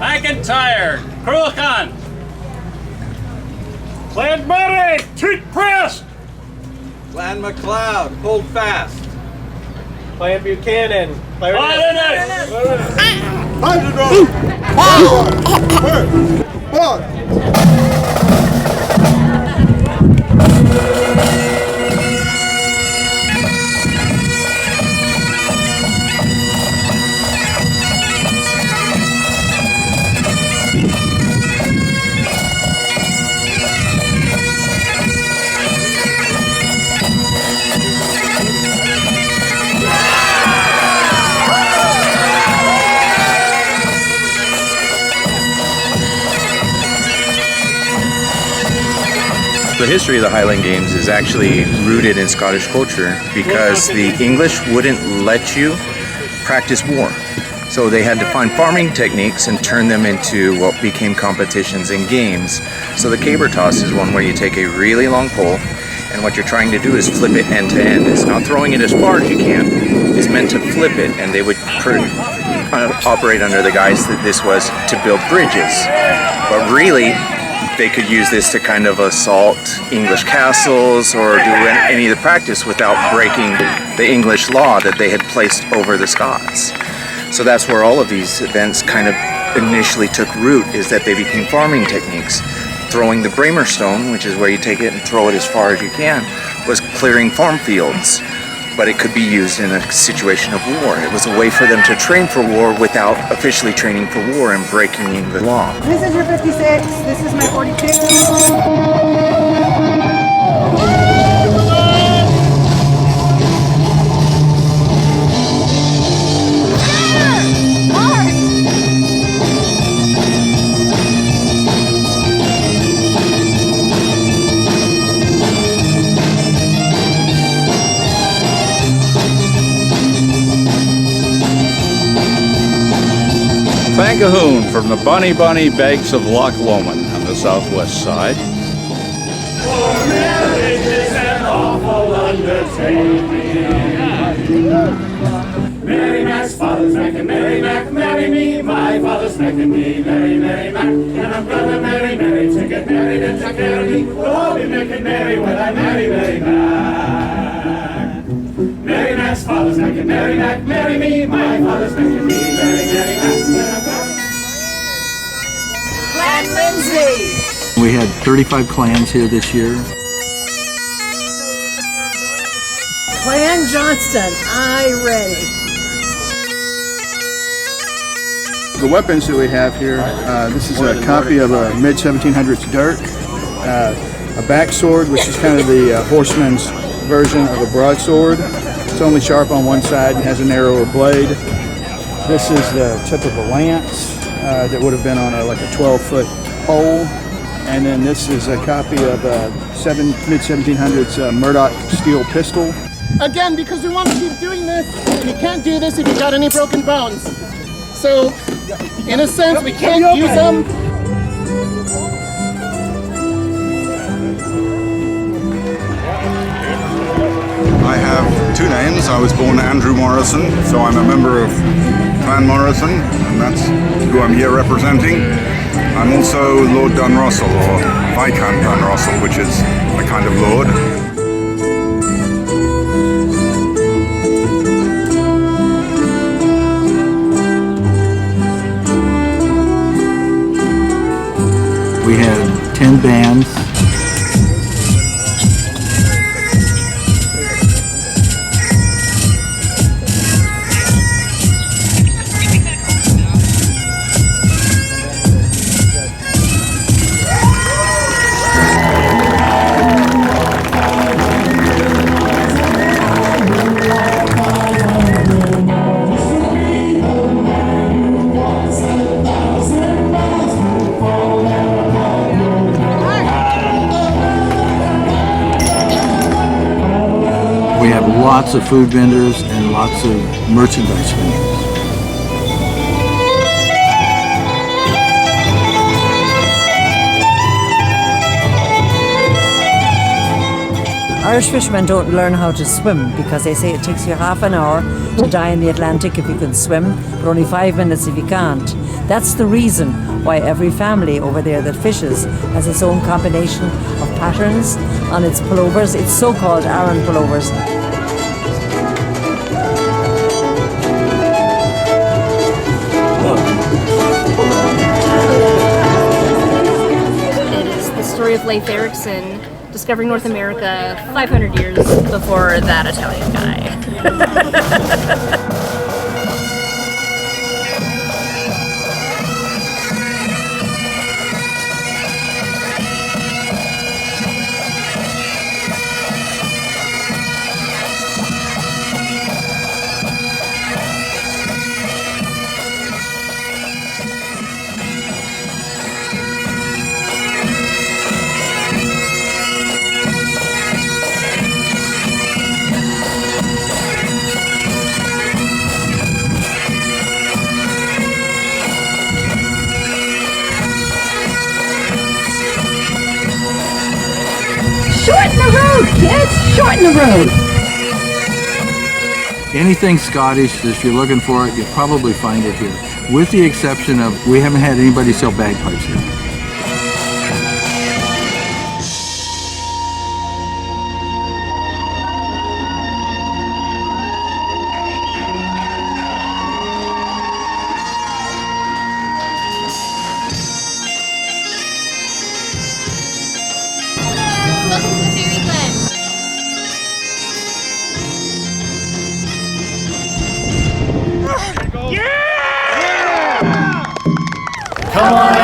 McIntyre, Cruachan. Clan Murray, treat pressed. Clan McLeod, hold fast. Clan Buchanan, clarinet. The history of the Highland Games is actually rooted in Scottish culture because the English wouldn't let you practice war. So they had to find farming techniques and turn them into what became competitions and games. So the caber toss is one where you take a really long pole and what you're trying to do is flip it end to end. It's not throwing it as far as you can. It's meant to flip it, and they would kind of operate under the guise that this was to build bridges. But really, they could use this to kind of assault English castles or do any of the practice without breaking the English law that they had placed over the Scots. So that's where all of these events kind of initially took root, is that they became farming techniques. Throwing the Bramer stone, which is where you take it and throw it as far as you can, was clearing farm fields. But it could be used in a situation of war. It was a way for them to train for war without officially training for war and breaking the law. This is your 56, this is my 42. Cahoon from the Bonny Banks of Loch Lomond on the southwest side. For marriage is an awful undertaking. Mary Mac's father's macking, Mary Mac, marry me. My father's macking me, Mary Mac. And I'm gonna marry, to get married and take care of me. We'll all be making merry when I marry Mary Mac. Mary Mac's father's macking, Mary Mac, marry me. My father's macking me, Mary Mac. We had 35 clans here this year. Clan Johnston, I ready. The weapons that we have here, this is a copy of a mid-1700s dirk, a backsword, which is kind of the horseman's version of a broadsword. It's only sharp on one side and has a narrower blade. This is the tip of a lance that would have been on like a 12-foot pole. And then this is a copy of a mid-1700s Murdoch steel pistol. Again, because we want to keep doing this, and you can't do this if you got any broken bones. So, in a sense, we can't use them. I have two names. I was born Andrew Morrison, so I'm a member of Clan Morrison, and that's who I'm here representing. I'm also Lord Dunrussell, or Viscount Dunrussell, which is a kind of lord. We had 10 bands. We have lots of food vendors and lots of merchandise vendors. Irish fishermen don't learn how to swim because they say it takes you half an hour to die in the Atlantic if you can swim, but only 5 minutes if you can't. That's the reason why every family over there that fishes has its own combination of patterns on its pullovers. It's so-called Aran pullovers. It is the story of Leif Erikson discovering North America 500 years before that Italian guy. Shorten the road, kids! Shorten the road! Anything Scottish, if you're looking for it, you'll probably find it here. With the exception of, we haven't had anybody sell bagpipes here. Welcome to the Fairy Glen. Come on